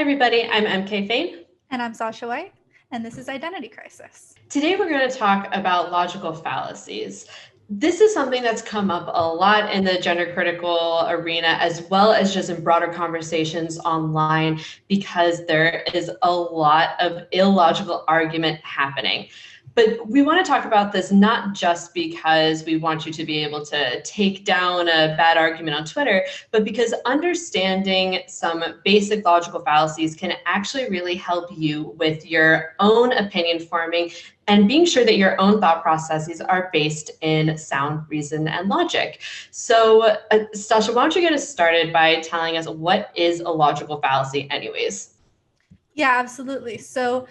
everybody, I'm M.K. Fain. And I'm Sasha White, and this is Identity Crisis. Today we're going to talk about logical fallacies. This is something that's come up a lot in the gender critical arena, as well as just in broader conversations online, because there is a lot of illogical argument happening. But we want to talk about this not just because we want you to be able to take down a bad argument on Twitter, but because understanding some basic logical fallacies can actually really help you with your own opinion forming and being sure that your own thought processes are based in sound reason and logic. So, Sasha, why don't you get us started by telling us what is a logical fallacy anyways? Yeah, absolutely. So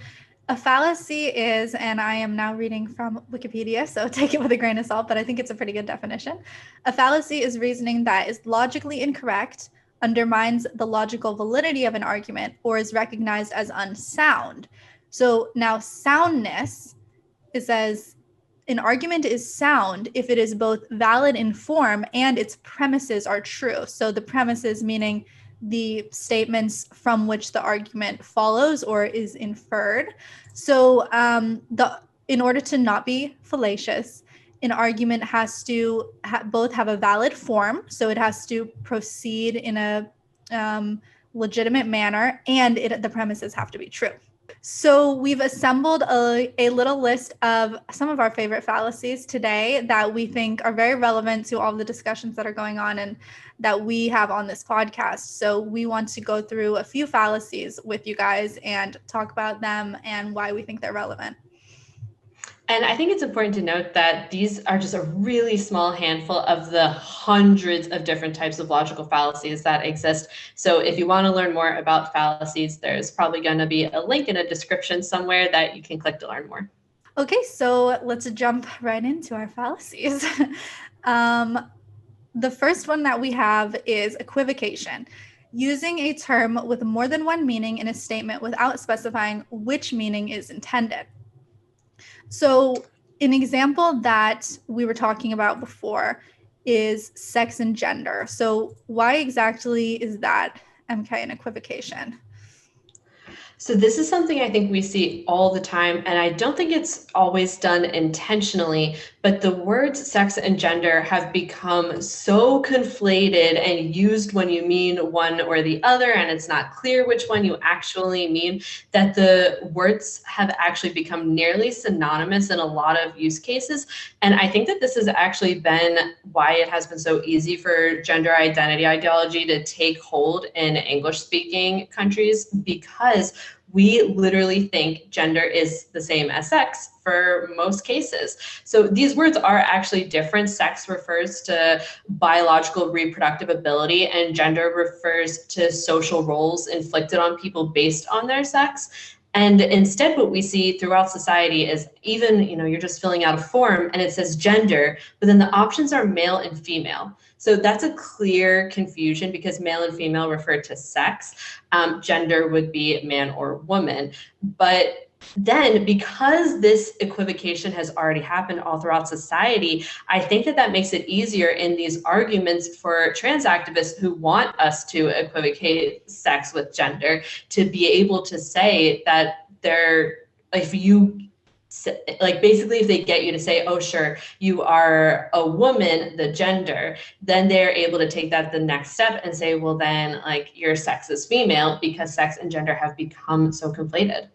a fallacy is, and I am now reading from Wikipedia, so take it with a grain of salt, but I think it's a pretty good definition. A fallacy is reasoning that is logically incorrect, undermines the logical validity of an argument, or is recognized as unsound. So now soundness, it says an argument is sound if it is both valid in form and its premises are true. So the premises meaning the statements from which the argument follows or is inferred. So in order to not be fallacious, an argument has to both have a valid form, so it has to proceed in a legitimate manner, and the premises have to be true. So we've assembled a little list of some of our favorite fallacies today that we think are very relevant to all the discussions that are going on and that we have on this podcast. So we want to go through a few fallacies with you guys and talk about them and why we think they're relevant. And I think it's important to note that these are just a really small handful of the hundreds of different types of logical fallacies that exist. So if you want to learn more about fallacies, there's probably going to be a link in a description somewhere that you can click to learn more. Okay, so let's jump right into our fallacies. The first one that we have is equivocation. Using a term with more than one meaning in a statement without specifying which meaning is intended. So an example that we were talking about before is sex and gender. So why exactly is that, MK, an equivocation? So this is something I think we see all the time, and I don't think it's always done intentionally, but the words sex and gender have become so conflated and used when you mean one or the other, and it's not clear which one you actually mean, that the words have actually become nearly synonymous in a lot of use cases. And I think that this has actually been why it has been so easy for gender identity ideology to take hold in English-speaking countries, because we literally think gender is the same as sex for most cases. So these words are actually different. Sex refers to biological reproductive ability, and gender refers to social roles inflicted on people based on their sex. And instead, what we see throughout society is even, you're just filling out a form and it says gender, but then the options are male and female. So that's a clear confusion because male and female refer to sex. Gender would be man or woman. But then because this equivocation has already happened all throughout society, I think that makes it easier in these arguments for trans activists who want us to equivocate sex with gender to be able to say that if they get you to say, oh, sure, you are a woman, the gender, then they're able to take that the next step and say, well, then your sex is female, because sex and gender have become so conflated.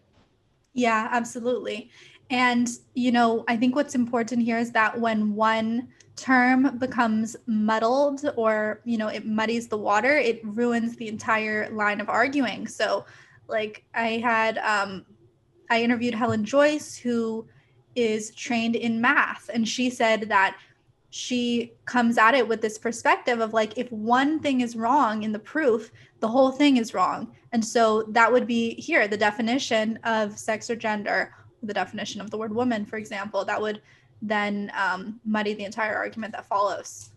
Yeah, absolutely. And, I think what's important here is that when one term becomes muddled or, it muddies the water, it ruins the entire line of arguing. So I interviewed Helen Joyce, who is trained in math, and she said that she comes at it with this perspective of if one thing is wrong in the proof, the whole thing is wrong. And so that would be here, the definition of sex or gender, the definition of the word woman, for example, that would then muddy the entire argument that follows.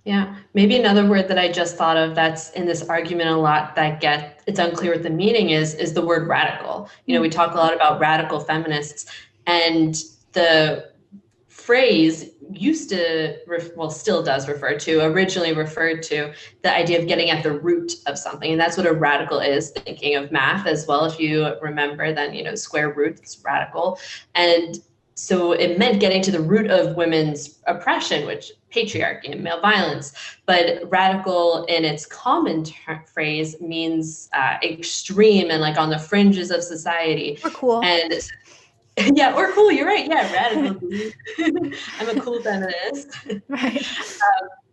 Yeah, maybe another word that I just thought of that's in this argument a lot it's unclear what the meaning is the word radical. We talk a lot about radical feminists, and the phrase used to, still does originally referred to the idea of getting at the root of something. And that's what a radical is, thinking of math as well. If you remember, then, square root is radical. And so it meant getting to the root of women's oppression, which patriarchy and male violence. But radical in its common phrase means extreme and like on the fringes of society. Or cool. And yeah, or cool. You're right. Yeah, radical. I'm a cool feminist. Right.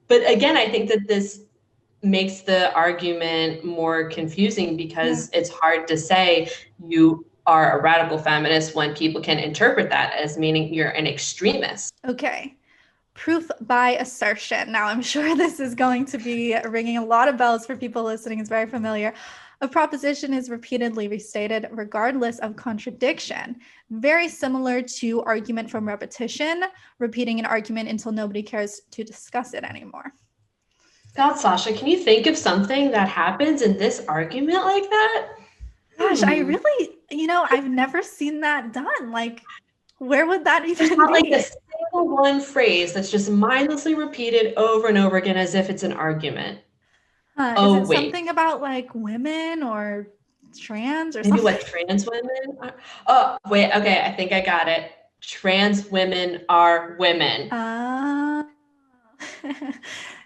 But again, I think that this makes the argument more confusing because it's hard to say you are a radical feminist when people can interpret that as meaning you're an extremist. Okay. Proof by assertion. Now, I'm sure this is going to be ringing a lot of bells for people listening. It's very familiar. A proposition is repeatedly restated regardless of contradiction. Very similar to argument from repetition, repeating an argument until nobody cares to discuss it anymore. God, Sasha, can you think of something that happens in this argument like that? Gosh, I really, I've never seen that done. Like, where would that even be? Like a single one phrase that's just mindlessly repeated over and over again as if it's an argument. Is it something about like women or trans or maybe something? What trans women are? Oh, wait. Okay. I think I got it. Trans women are women.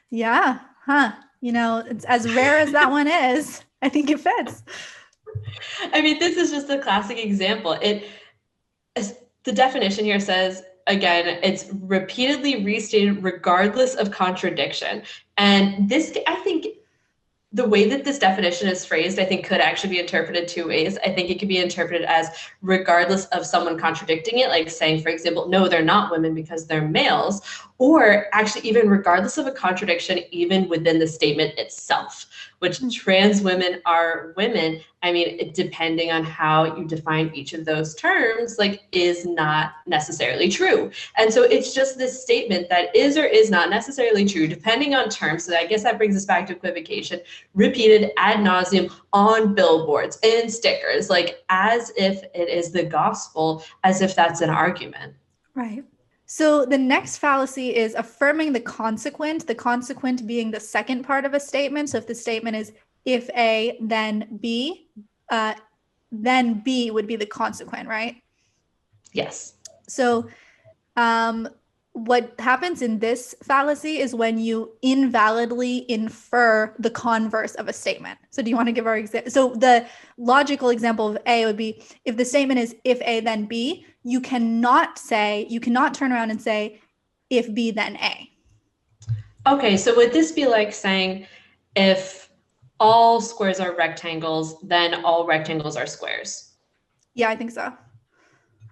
Yeah. Huh. It's as rare as that one is. I think it fits. I mean, this is just a classic example. The definition here says, again, it's repeatedly restated regardless of contradiction. And this, I think, the way that this definition is phrased, I think could actually be interpreted two ways. I think it could be interpreted as regardless of someone contradicting it, like saying, for example, no, they're not women because they're males, or actually even regardless of a contradiction, even within the statement itself, which trans women are women. I mean, depending on how you define each of those terms, like, is not necessarily true. And so it's just this statement that is or is not necessarily true, depending on terms. So I guess that brings us back to equivocation, repeated ad nauseum on billboards and stickers, like as if it is the gospel, as if that's an argument. Right. So the next fallacy is affirming the consequent being the second part of a statement. So if the statement is if A, then B would be the consequent, right? Yes. So what happens in this fallacy is when you invalidly infer the converse of a statement. So do you want to give our example? So the logical example of A would be if the statement is if A, then B, you cannot turn around and say if B, then A. Okay, so would this be like saying if all squares are rectangles, then all rectangles are squares? Yeah, I think so.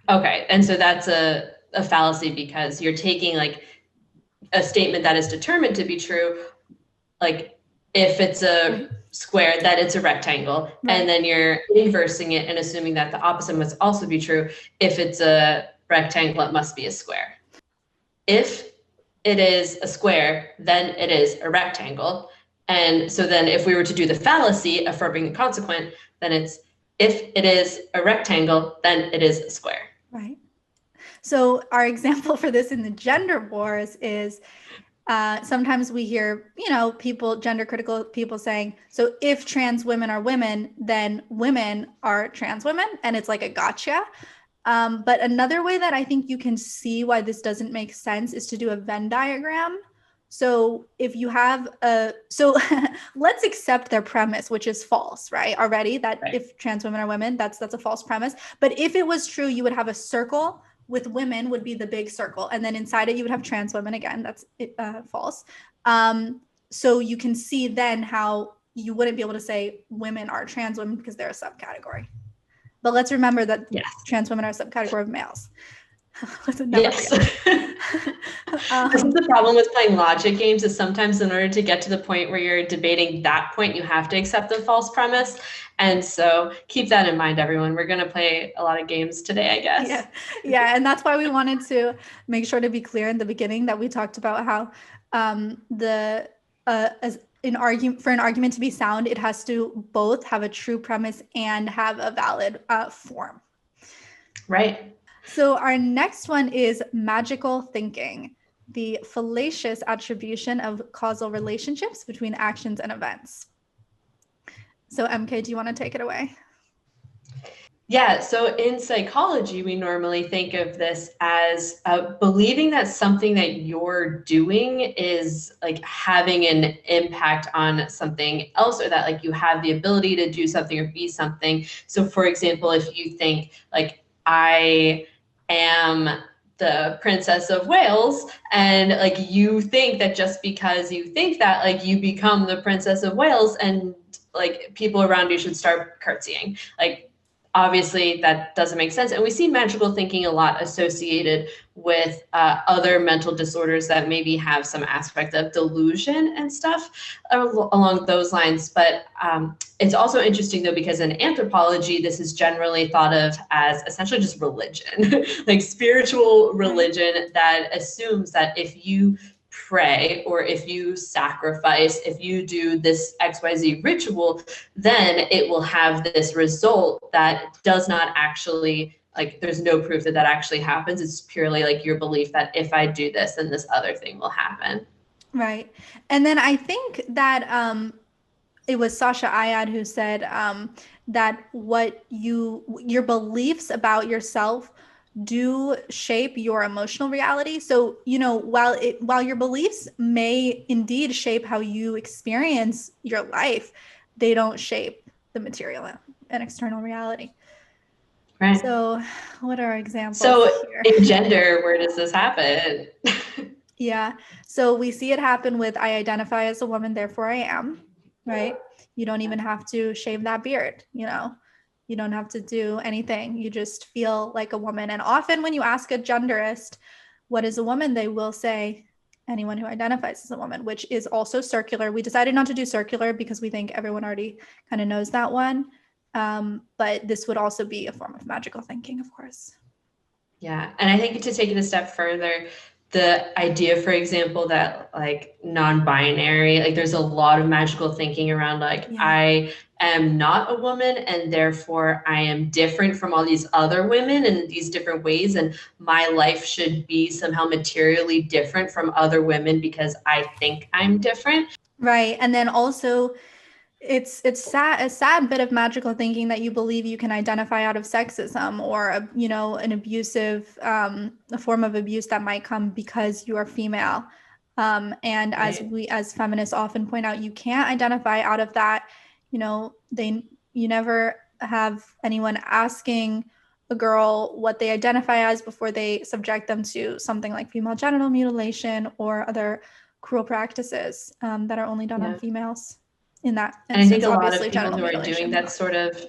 Okay, and so that's a fallacy because you're taking like a statement that is determined to be true, like if it's a square, that it's a rectangle, and then you're inversing it and assuming that the opposite must also be true. If it's a rectangle, it must be a square. If it is a square, then it is a rectangle. And so then if we were to do the fallacy, affirming the consequent, then it's if it is a rectangle, then it is a square. Right. So our example for this in the gender wars is sometimes we hear, gender critical people saying, so if trans women are women, then women are trans women. And it's like a gotcha. But another way that I think you can see why this doesn't make sense is to do a Venn diagram. So if you have let's accept their premise, which is false, right? Already that if trans women are women, that's a false premise. But if it was true, you would have a circle with women would be the big circle. And then inside it, you would have trans women. Again, that's false. So you can see then how you wouldn't be able to say women are trans women because they're a subcategory. But let's remember that trans women are a subcategory of males. Yes. This is the problem with playing logic games is sometimes in order to get to the point where you're debating that point, you have to accept the false premise. And so keep that in mind, everyone. We're going to play a lot of games today, I guess. Yeah. And that's why we wanted to make sure to be clear in the beginning that we talked about how for an argument to be sound, it has to both have a true premise and have a valid form. Right. So our next one is magical thinking, the fallacious attribution of causal relationships between actions and events. So MK, do you want to take it away? Yeah, so in psychology, we normally think of this as believing that something that you're doing is like having an impact on something else, or that like you have the ability to do something or be something. So for example, if you think like I am the Princess of Wales, and like you think that just because you think that, like you become the Princess of Wales, and like people around you should start curtsying. Like obviously that doesn't make sense. And we see magical thinking a lot associated with other mental disorders that maybe have some aspect of delusion and stuff along those lines. But it's also interesting though, because in anthropology, this is generally thought of as essentially just religion, like spiritual religion that assumes that if you pray or if you sacrifice, if you do this XYZ ritual, then it will have this result that does not actually, like there's no proof that that actually happens. It's purely like your belief that if I do this, then this other thing will happen. Right. And then I think that it was Sasha Ayad who said that your beliefs about yourself do shape your emotional reality. So, while your beliefs may indeed shape how you experience your life, they don't shape the material and external reality. Right. So, what are examples So here? in gender, where does this happen? Yeah. So we see it happen with I identify as a woman, therefore I am, right? You don't even have to shave that beard, You don't have to do anything. You just feel like a woman. And often when you ask a genderist, what is a woman, they will say anyone who identifies as a woman, which is also circular. We decided not to do circular because we think everyone already kind of knows that one. But this would also be a form of magical thinking, of course. Yeah. And I think to take it a step further, the idea, for example, that like non-binary, like there's a lot of magical thinking around like I am not a woman and therefore I am different from all these other women in these different ways, and my life should be somehow materially different from other women because I think I'm different. Right. And then also it's sad, a sad bit of magical thinking that you believe you can identify out of sexism or an abusive a form of abuse that might come because you are female, and as feminists often point out, you can't identify out of that. You never have anyone asking a girl what they identify as before they subject them to something like female genital mutilation or other cruel practices that are only done on females. In that instance, and I think a lot obviously of people genital who are mutilation. doing that sort of,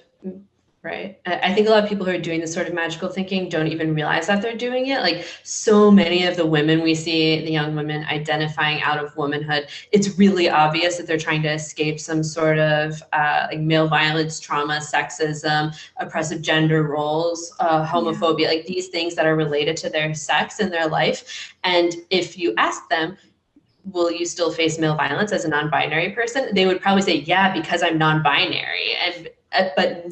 right. I think a lot of people who are doing this sort of magical thinking don't even realize that they're doing it. Like so many of the women we see, the young women identifying out of womanhood, it's really obvious that they're trying to escape some sort of like male violence, trauma, sexism, oppressive gender roles, homophobia, like these things that are related to their sex and their life. And if you ask them, will you still face male violence as a non-binary person? They would probably say, yeah, because I'm non-binary. And but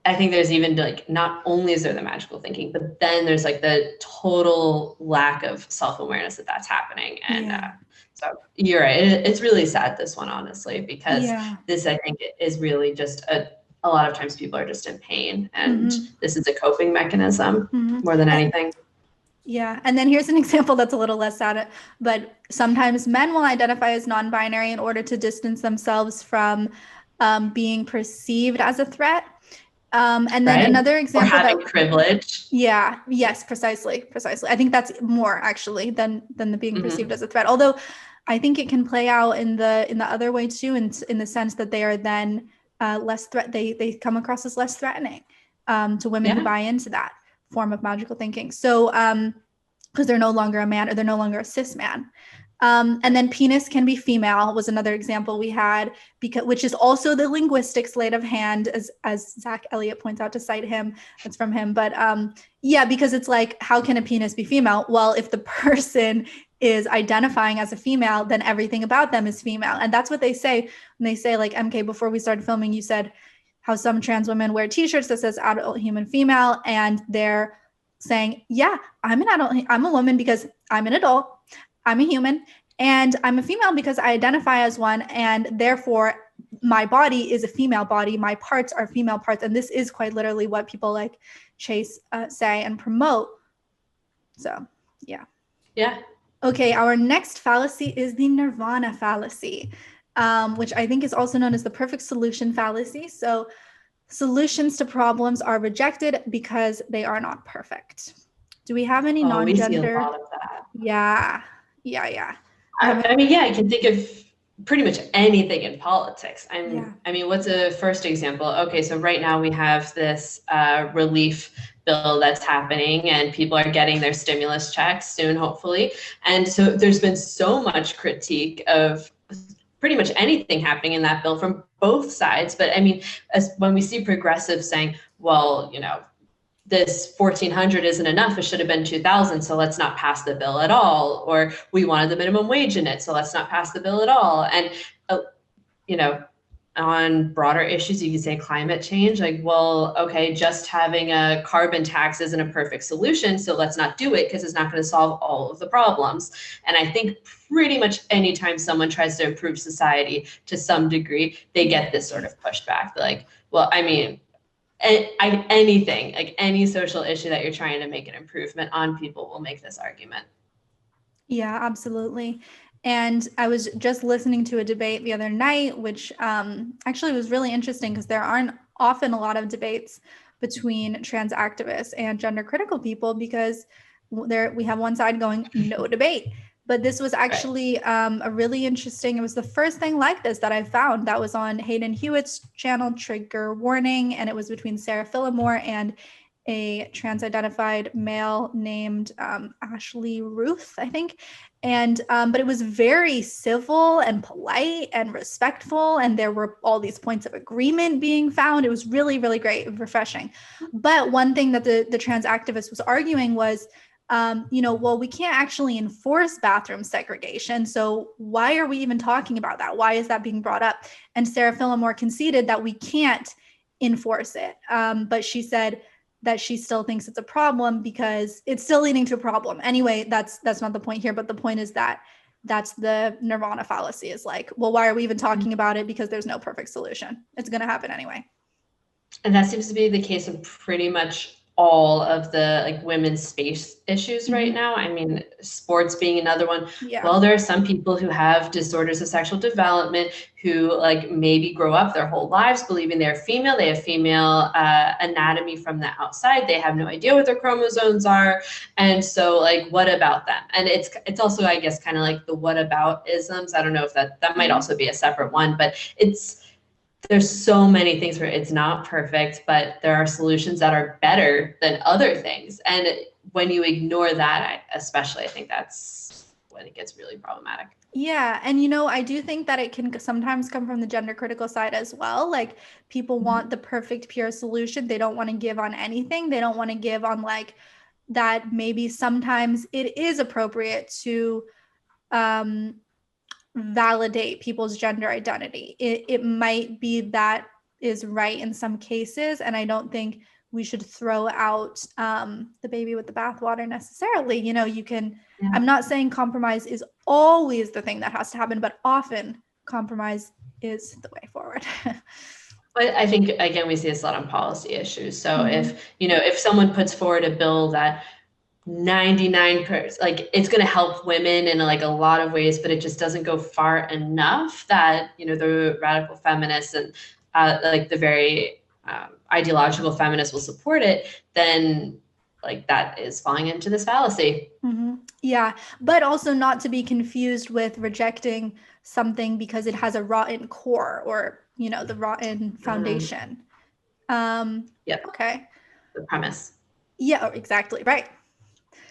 I think there's even like, not only is there the magical thinking, but then there's like the total lack of self-awareness that that's happening. And so you're right. It's really sad, this one, honestly, because this, I think, is really just a lot of times people are just in pain, and this is a coping mechanism more than anything. Yeah. And then here's an example that's a little less sad, but sometimes men will identify as non-binary in order to distance themselves from being perceived as a threat. And then another example, or having privilege. Yeah. Yes, precisely. I think that's more actually than the being perceived as a threat. Although I think it can play out in the other way too, in the sense that they are then less they come across as less threatening to women who buy into that form of magical thinking. So because they're no longer a man, or they're no longer a cis man. And then penis can be female was another example we had, which is also the linguistic sleight of hand, as Zach Elliott points out to cite him. That's from him. But because it's like, how can a penis be female? Well, if the person is identifying as a female, then everything about them is female. And that's what they say when they say, like, MK, before we started filming, you said, how some trans women wear t-shirts that says adult human female, and they're saying, yeah, I'm an adult, I'm a woman because I'm an adult, I'm a human, and I'm a female because I identify as one, and therefore my body is a female body, my parts are female parts. And this is quite literally what people like Chase say and promote. So yeah. Okay, our next fallacy is the Nirvana Fallacy, which I think is also known as the perfect solution fallacy. So solutions to problems are rejected because they are not perfect. Do we have any non-gender? We see a lot of that. Yeah. I mean, I can think of pretty much anything in politics. I mean, what's a first example? Okay, so right now we have this relief bill that's happening, and people are getting their stimulus checks soon, hopefully. And so there's been so much critique of pretty much anything happening in that bill from both sides. But I mean, when we see progressives saying, well, this 1,400 isn't enough, it should have been 2,000, so let's not pass the bill at all. Or we wanted the minimum wage in it, so let's not pass the bill at all. And, on broader issues, you can say climate change, like, well, okay, just having a carbon tax isn't a perfect solution, so let's not do it because it's not going to solve all of the problems. And I think pretty much anytime someone tries to improve society to some degree, they get this sort of pushback. Like, well, I mean, anything, like any social issue that you're trying to make an improvement on, people will make this argument. Yeah, absolutely. And I was just listening to a debate the other night, which actually was really interesting because there aren't often a lot of debates between trans activists and gender critical people, because we have one side going, no debate. But this was actually a really interesting, it was the first thing like this that I found that was on Hayden Hewitt's channel, Trigger Warning, and it was between Sarah Phillimore and a trans-identified male named Ashley Ruth, I think. And but it was very civil and polite and respectful, and there were all these points of agreement being found. It was really, really great and refreshing. But one thing that the trans activist was arguing was, well, we can't actually enforce bathroom segregation, so why are we even talking about that? Why is that being brought up? And Sarah Phillimore conceded that we can't enforce it, but she said that she still thinks it's a problem because it's still leading to a problem. Anyway, that's not the point here, but the point is that that's the Nirvana fallacy, is like, well, why are we even talking about it? Because there's no perfect solution. It's going to happen anyway. And that seems to be the case of pretty much all of the like women's space issues right now. I mean, sports being another one. Yeah. Well, there are some people who have disorders of sexual development who like maybe grow up their whole lives believing they're female. They have female anatomy from the outside. They have no idea what their chromosomes are. And so like, what about them? And it's also, I guess, kind of like the what about isms. I don't know if that might also be a separate one, but there's so many things where it's not perfect, but there are solutions that are better than other things. And when you ignore that, especially, I think that's when it gets really problematic. Yeah. And, I do think that it can sometimes come from the gender critical side as well. Like, people want the perfect, pure solution. They don't want to give on anything. They don't want to give on like that. Maybe sometimes it is appropriate to, validate people's gender identity. It might be that is right in some cases, and I don't think we should throw out the baby with the bathwater necessarily. You can, I'm not saying compromise is always the thing that has to happen, but often compromise is the way forward. But I think, again, we see this a lot on policy issues. So if someone puts forward a bill that 99%, like it's going to help women in like a lot of ways, but it just doesn't go far enough that the radical feminists and like the very ideological feminists will support it, then like that is falling into this fallacy. Yeah, but also not to be confused with rejecting something because it has a rotten core or the rotten foundation. Okay, the premise. Yeah, exactly right.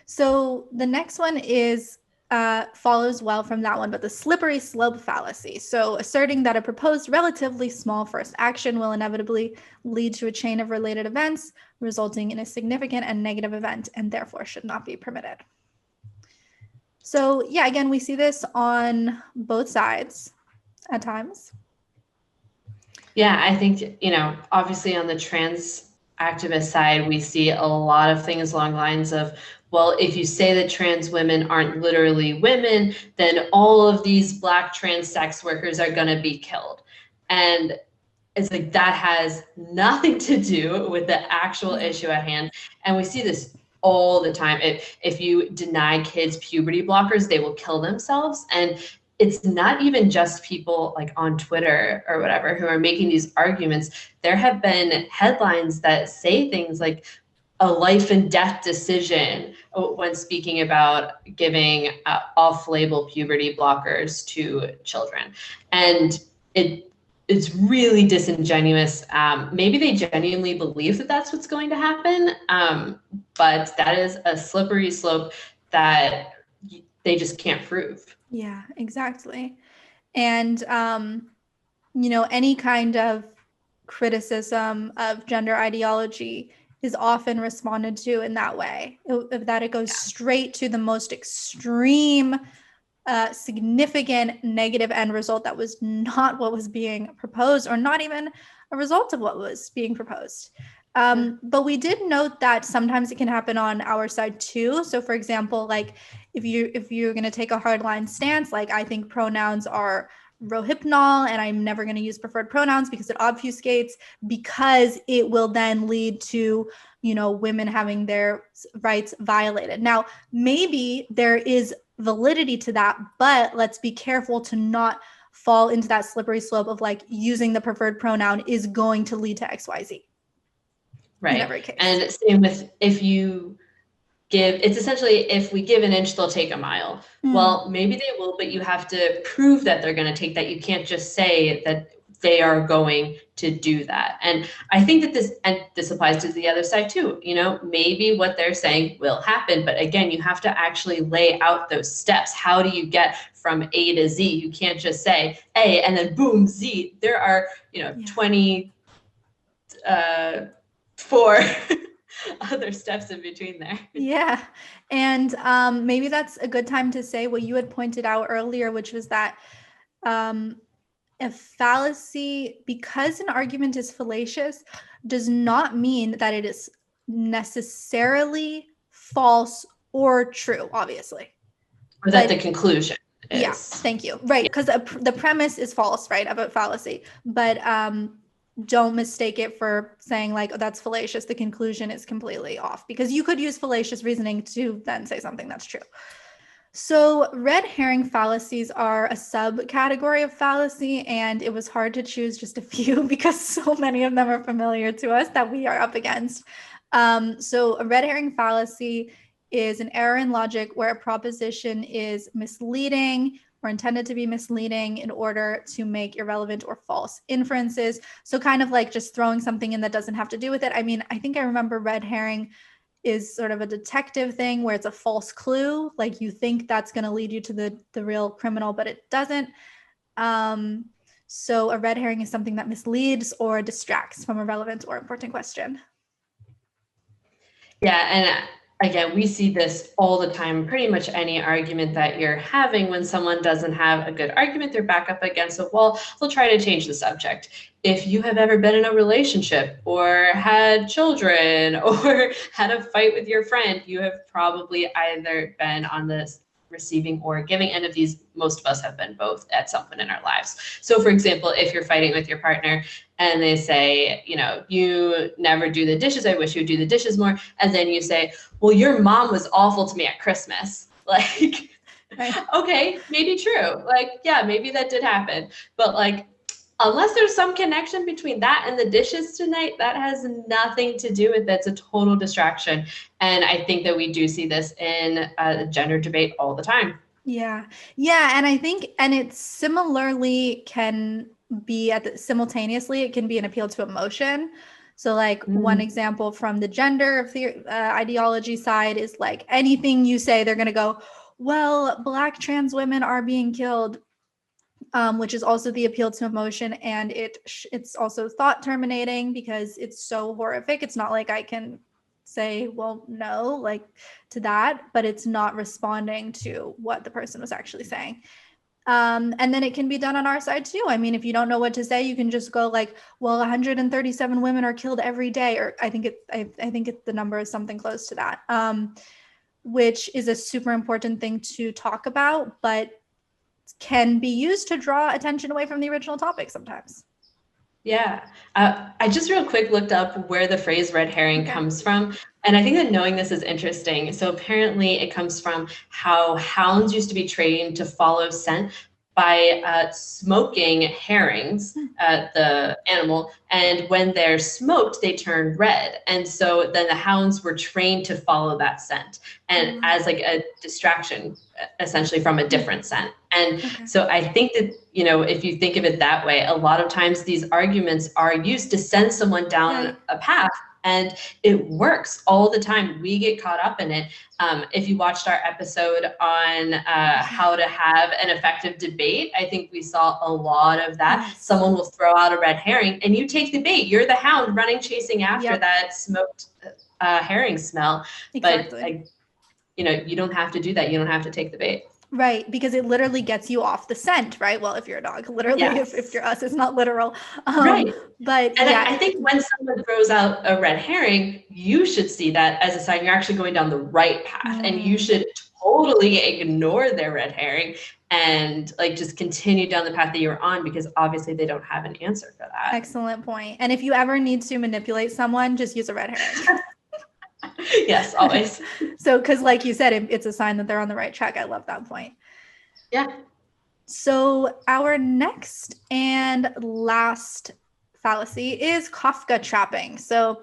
So the next one is follows well from that one, but the slippery slope fallacy. So asserting that a proposed relatively small first action will inevitably lead to a chain of related events, resulting in a significant and negative event, and therefore should not be permitted. So yeah, again, we see this on both sides at times. Yeah, I think, obviously on the trans activist side, we see a lot of things along the lines of, well, if you say that trans women aren't literally women, then all of these Black trans sex workers are going to be killed. And it's like that has nothing to do with the actual issue at hand. And we see this all the time. If you deny kids puberty blockers, they will kill themselves. And it's not even just people like on Twitter or whatever who are making these arguments. There have been headlines that say things like a life and death decision when speaking about giving off-label puberty blockers to children. And it's really disingenuous. Maybe they genuinely believe that that's what's going to happen, but that is a slippery slope that they just can't prove. Yeah, exactly. And, any kind of criticism of gender ideology is often responded to in that way, that it goes straight to the most extreme, significant negative end result that was not what was being proposed, or not even a result of what was being proposed. But we did note that sometimes it can happen on our side too. So for example, like if you're going to take a hardline stance, like I think pronouns are rohypnol and I'm never going to use preferred pronouns because it obfuscates, because it will then lead to, women having their rights violated. Now, maybe there is validity to that, but let's be careful to not fall into that slippery slope of like using the preferred pronoun is going to lead to XYZ. Right. In every case. And same with if you it's essentially if we give an inch, they'll take a mile. Well, maybe they will, but you have to prove that they're going to take that. You can't just say that they are going to do that. And I think that this applies to the other side too. Maybe what they're saying will happen, but again, you have to actually lay out those steps. How do you get from A to Z? You can't just say A and then boom, Z. There are, 24 other steps in between there. Yeah. And maybe that's a good time to say what you had pointed out earlier, which was that a fallacy, because an argument is fallacious, does not mean that it is necessarily false or true, obviously. Or that the conclusion is. Yeah, thank you. Right, because the premise is false, right, of a fallacy. But don't mistake it for saying like, oh, that's fallacious. The conclusion is completely off, because you could use fallacious reasoning to then say something that's true. So red herring fallacies are a subcategory of fallacy, and it was hard to choose just a few because so many of them are familiar to us that we are up against. So a red herring fallacy is an error in logic where a proposition is misleading or intended to be misleading in order to make irrelevant or false inferences. So kind of like just throwing something in that doesn't have to do with it. I mean, I think I remember red herring is sort of a detective thing where it's a false clue. Like you think that's going to lead you to the real criminal, but it doesn't. So a red herring is something that misleads or distracts from a relevant or important question. Yeah, and again, we see this all the time. Pretty much any argument that you're having, when someone doesn't have a good argument, they're back up against a wall, they'll try to change the subject. If you have ever been in a relationship or had children or had a fight with your friend, you have probably either been on this receiving or giving end of these. Most of us have been both at some point in our lives. So for example, if you're fighting with your partner and they say, you never do the dishes, I wish you would do the dishes more. And then you say, well, your mom was awful to me at Christmas. Like, right. Okay, maybe true. Like, yeah, maybe that did happen. But like, unless there's some connection between that and the dishes tonight, that has nothing to do with it. It's a total distraction. And I think that we do see this in a gender debate all the time. Yeah. Yeah. And I think, and it similarly can be simultaneously, it can be an appeal to emotion. So like one example from the gender ideology side is like anything you say, they're going to go, well, Black trans women are being killed. Which is also the appeal to emotion, and it's also thought terminating because it's so horrific. It's not like I can say, well, no, like to that, but it's not responding to what the person was actually saying. And then it can be done on our side too. I mean, if you don't know what to say, you can just go like, well, 137 women are killed every day, or I think the number is something close to that, which is a super important thing to talk about, but can be used to draw attention away from the original topic sometimes. Yeah. I just real quick looked up where the phrase red herring comes from. And I think that knowing this is interesting. So apparently it comes from how hounds used to be trained to follow scent by smoking herrings, the animal. And when they're smoked, they turn red. And so then the hounds were trained to follow that scent and as like a distraction, essentially from a different scent. And so I think that, if you think of it that way, a lot of times these arguments are used to send someone down a path. And it works all the time. We get caught up in it. If you watched our episode on how to have an effective debate, I think we saw a lot of that. Yes. Someone will throw out a red herring and you take the bait. You're the hound running, chasing after that smoked herring smell. Exactly. But you don't have to do that. You don't have to take the bait. Right, because it literally gets you off the scent, right? Well, if you're a dog, literally, if you're us, it's not literal. Right. But I think when someone throws out a red herring, you should see that as a sign you're actually going down the right path, and you should totally ignore their red herring and just continue down the path that you're on, because obviously they don't have an answer for that. Excellent point. And if you ever need to manipulate someone, just use a red herring. Yes, always. So, because like you said, it's a sign that they're on the right track. I love that point. Yeah. So our next and last fallacy is Kafka trapping. So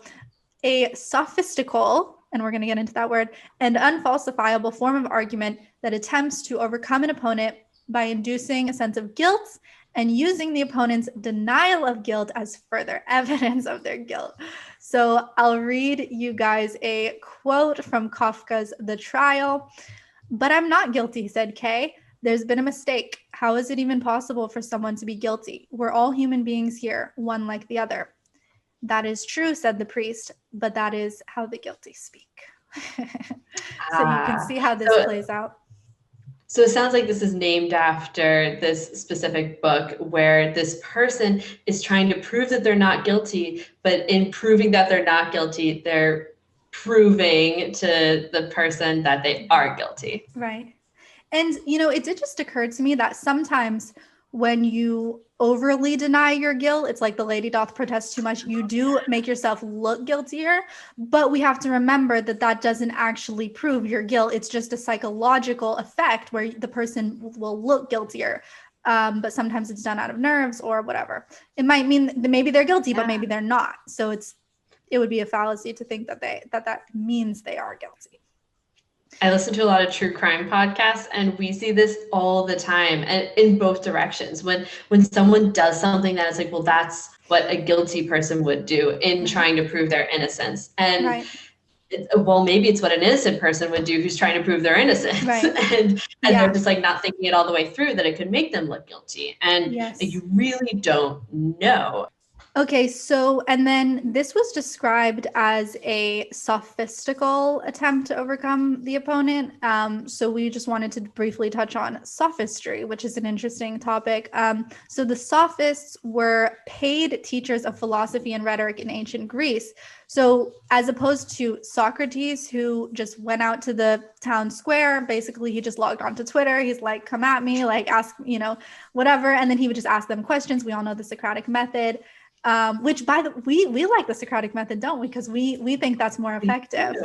a sophistical, and we're going to get into that word, and unfalsifiable form of argument that attempts to overcome an opponent by inducing a sense of guilt and using the opponent's denial of guilt as further evidence of their guilt. So I'll read you guys a quote from Kafka's The Trial. "But I'm not guilty," said K. "There's been a mistake. How is it even possible for someone to be guilty? We're all human beings here, one like the other." "That is true," said the priest, "but that is how the guilty speak." So you can see how this plays out. So it sounds like this is named after this specific book where this person is trying to prove that they're not guilty, but in proving that they're not guilty, they're proving to the person that they are guilty. Right. And, it did just occur to me that sometimes when you overly deny your guilt, it's like the lady doth protest too much. You do make yourself look guiltier, but we have to remember that that doesn't actually prove your guilt. It's just a psychological effect where the person will look guiltier. But sometimes it's done out of nerves or whatever. It might mean that maybe they're guilty, but maybe they're not. So it would be a fallacy to think that that means they are guilty. I listen to a lot of true crime podcasts, and we see this all the time, and in both directions. When someone does something that is like, well, that's what a guilty person would do in trying to prove their innocence. And well, maybe it's what an innocent person would do who's trying to prove their innocence. Right. and they're just not thinking it all the way through that it could make them look guilty. And you really don't know. Okay, so, and then this was described as a sophistical attempt to overcome the opponent. So we just wanted to briefly touch on sophistry, which is an interesting topic. So the sophists were paid teachers of philosophy and rhetoric in ancient Greece. So as opposed to Socrates, who just went out to the town square, basically he just logged onto Twitter. He's like, come at me, ask, whatever. And then he would just ask them questions. We all know the Socratic method. Which we like the Socratic method, don't we? Because we think that's more effective.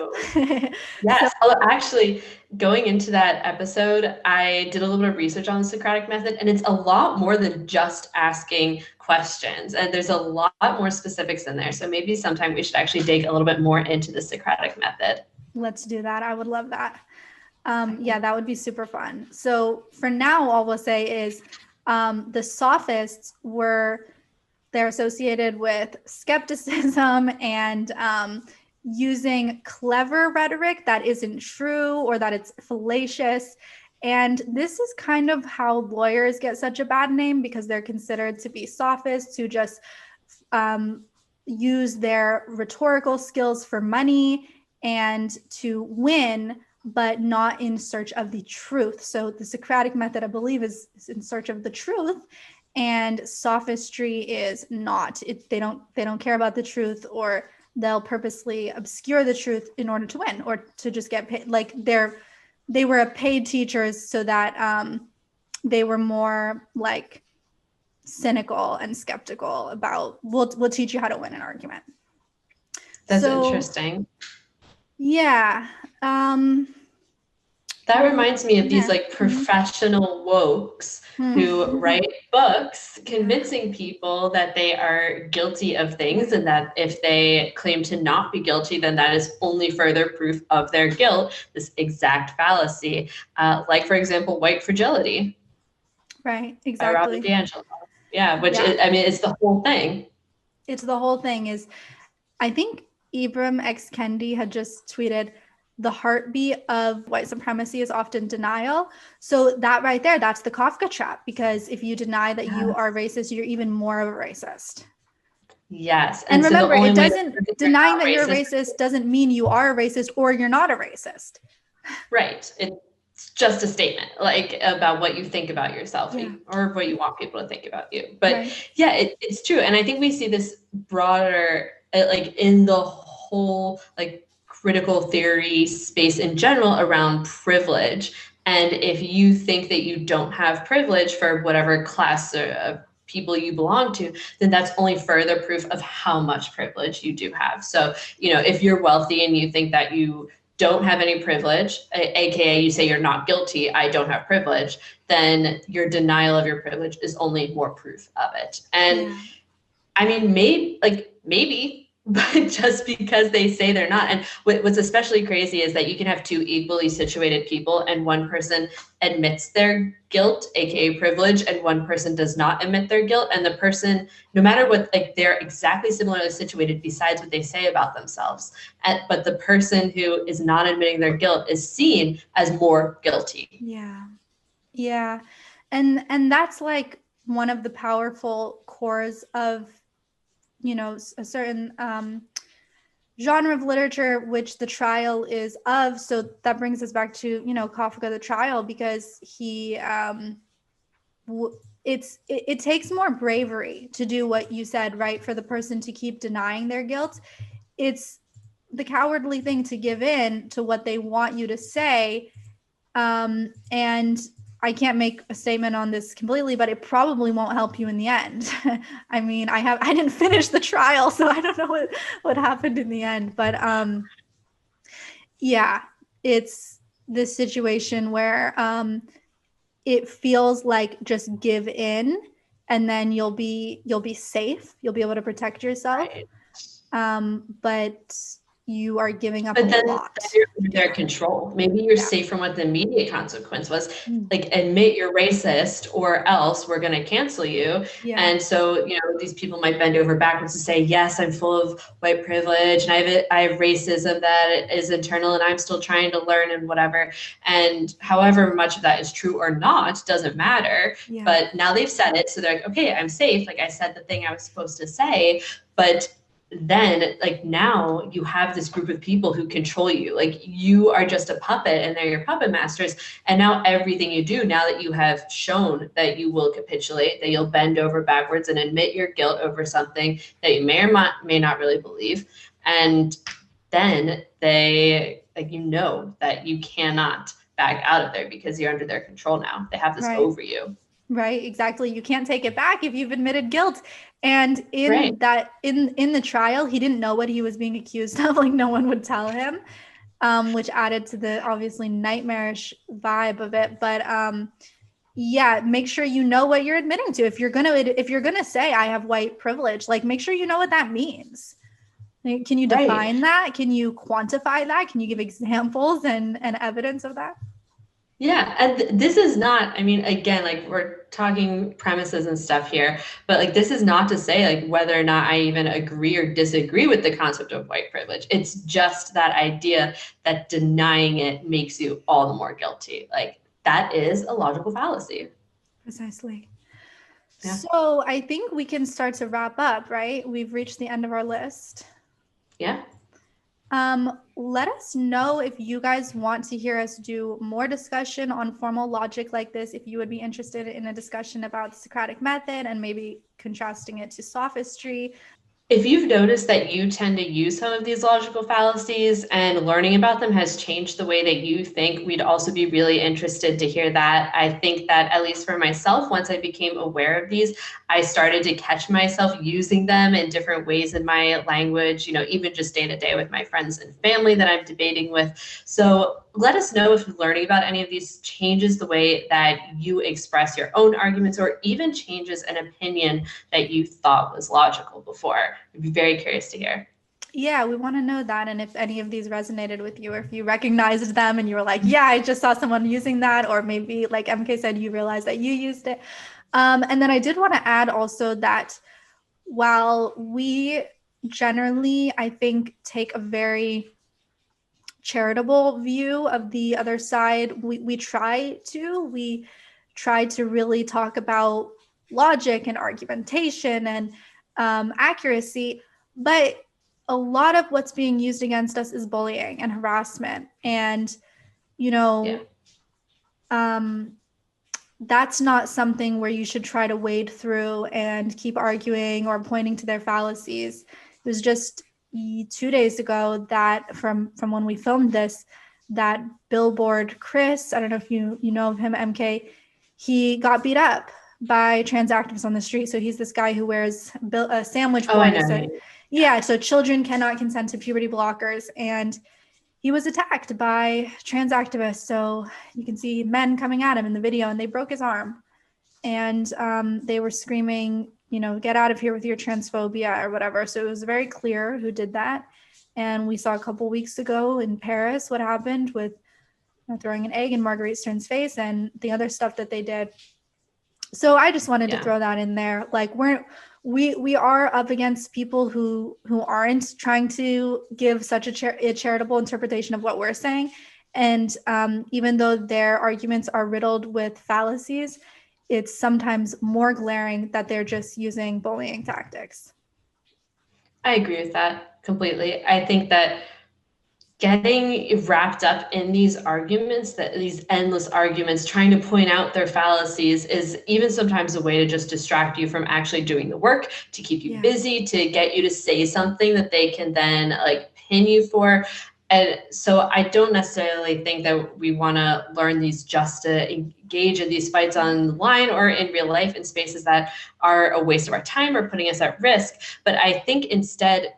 Yes. So, actually, going into that episode, I did a little bit of research on the Socratic method, and it's a lot more than just asking questions. And there's a lot more specifics in there. So maybe sometime we should actually dig a little bit more into the Socratic method. Let's do that. I would love that. That would be super fun. So for now, all we'll say is the sophists they're associated with skepticism and using clever rhetoric that isn't true or that it's fallacious. And this is kind of how lawyers get such a bad name, because they're considered to be sophists who just use their rhetorical skills for money and to win but not in search of the truth. So the Socratic method, I believe, is in search of the truth, and sophistry is not. They don't care about the truth, or they'll purposely obscure the truth in order to win or to just get paid. Like they were paid teachers so that they were more like cynical and skeptical about we'll teach you how to win an argument. That's interesting. Yeah. That reminds me of these like professional wokes who write books convincing people that they are guilty of things, and that if they claim to not be guilty, then that is only further proof of their guilt, this exact fallacy. Like, for example, white fragility. Right, exactly. By Robert DiAngelo. Yeah, which is, I mean, it's the whole thing. It's the whole thing. Is I think Ibram X. Kendi had just tweeted, the heartbeat of white supremacy is often denial. So that right there, that's the Kafka trap, because if you deny that you are racist, you're even more of a racist. Yes. And remember, it doesn't, denying that you're a racist doesn't mean you are a racist or you're not a racist. Right. It's just a statement, like, about what you think about yourself, or what you want people to think about you. But yeah, it's true. And I think we see this broader, like in the whole, like, critical theory space in general around privilege. And if you think that you don't have privilege for whatever class of people you belong to, then that's only further proof of how much privilege you do have. So, you know, if you're wealthy and you think that you don't have any privilege, aka you say you're not guilty, I don't have privilege, then your denial of your privilege is only more proof of it. And I mean, maybe, but just because they say they're not. And what's especially crazy is that you can have two equally situated people, and one person admits their guilt, aka privilege, and one person does not admit their guilt. And the person, no matter what, like, they're exactly similarly situated besides what they say about themselves. But the person who is not admitting their guilt is seen as more guilty. Yeah. And that's like one of the powerful cores of, you know, a certain genre of literature, which the trial is of. So that brings us back to, you know, Kafka, the trial, because he it takes more bravery to do what you said, right? For the person to keep denying their guilt. It's the cowardly thing to give in to what they want you to say. And I can't make a statement on this completely, but it probably won't help you in the end. I mean, I didn't finish the trial, so I don't know what happened in the end. But yeah, it's this situation where it feels like just give in, and then you'll be safe. You'll be able to protect yourself. But you are giving up a lot. Then you're under their control. Maybe you're safe from what the immediate consequence was. Like, admit you're racist, or else we're going to cancel you. And so, you know, these people might bend over backwards to say, yes, I'm full of white privilege, and I have racism that is internal, and I'm still trying to learn and whatever. And however much of that is true or not doesn't matter. But now they've said it, so they're like, okay, I'm safe. Like, I said the thing I was supposed to say. But then, like, now you have this group of people who control you. Like, you are just a puppet and they're your puppet masters. And now everything you do, now that you have shown that you will capitulate, that you'll bend over backwards and admit your guilt over something that you may or may not really believe, and then they, like, you know that you cannot back out of there because you're under their control now. They have this over you. Right, exactly. You can't take it back if you've admitted guilt. And in that, in the trial, he didn't know what he was being accused of. Like, no one would tell him, which added to the obviously nightmarish vibe of it. But yeah, make sure you know what you're admitting to. If you're gonna say I have white privilege, like, make sure you know what that means. Can you define that? Can you quantify that? Can you give examples and evidence of that? Yeah, and this is not, I mean, again, like, we're talking premises and stuff here, but, like, this is not to say, like, whether or not I even agree or disagree with the concept of white privilege. It's just that idea that denying it makes you all the more guilty. Like, that is a logical fallacy. Precisely. Yeah. So I think we can start to wrap up, right? We've reached the end of our list. Yeah. Let us know if you guys want to hear us do more discussion on formal logic like this, if you would be interested in a discussion about the Socratic method and maybe contrasting it to sophistry. If you've noticed that you tend to use some of these logical fallacies and learning about them has changed the way that you think, we'd also be really interested to hear that. I think that, at least for myself, once I became aware of these, I started to catch myself using them in different ways in my language, even just day to day with my friends and family that I'm debating with. So let us know if learning about any of these changes the way that you express your own arguments, or even changes an opinion that you thought was logical before. I'd be very curious to hear. Yeah, we want to know that. And if any of these resonated with you, or if you recognized them and you were like, yeah, I just saw someone using that, or maybe like MK said, you realized that you used it. And then I did want to add also that while we generally, I think, take a very charitable view of the other side, we try to really talk about logic and argumentation and accuracy, but a lot of what's being used against us is bullying and harassment, and Yeah. That's not something where you should try to wade through and keep arguing or pointing to their fallacies. It was just 2 days ago that from when we filmed this, that Billboard Chris, I don't know if you know of him, MK, he got beat up by trans activists on the street. So he's this guy who wears a sandwich Oh, I board. know. So, yeah, so children cannot consent to puberty blockers. And he was attacked by trans activists. So you can see men coming at him in the video, and they broke his arm. And they were screaming, get out of here with your transphobia or whatever. So it was very clear who did that. And we saw a couple weeks ago in Paris what happened with throwing an egg in Marguerite Stern's face and the other stuff that they did. So I just wanted to throw that in there. Like we are up against people who aren't trying to give such a charitable interpretation of what we're saying. And even though their arguments are riddled with fallacies, it's sometimes more glaring that they're just using bullying tactics. I agree with that completely. I think that getting wrapped up in these arguments, that these endless arguments, trying to point out their fallacies, is even sometimes a way to just distract you from actually doing the work, to keep you busy, to get you to say something that they can then like pin you for. And so I don't necessarily think that we want to learn these just to engage in these fights online or in real life in spaces that are a waste of our time or putting us at risk. But I think instead,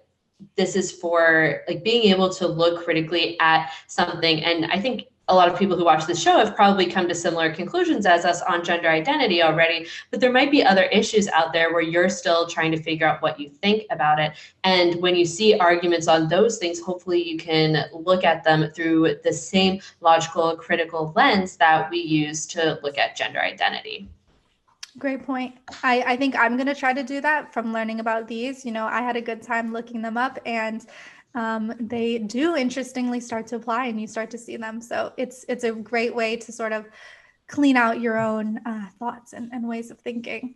this is for like being able to look critically at something. And I think a lot of people who watch this show have probably come to similar conclusions as us on gender identity already, but there might be other issues out there where you're still trying to figure out what you think about it. And when you see arguments on those things, hopefully you can look at them through the same logical, critical lens that we use to look at gender identity. Great point. I think I'm going to try to do that from learning about these. I had a good time looking them up, and they do interestingly start to apply and you start to see them. So it's a great way to sort of clean out your own thoughts and ways of thinking.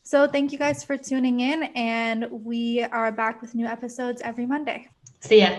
So thank you guys for tuning in, and we are back with new episodes every Monday. See ya.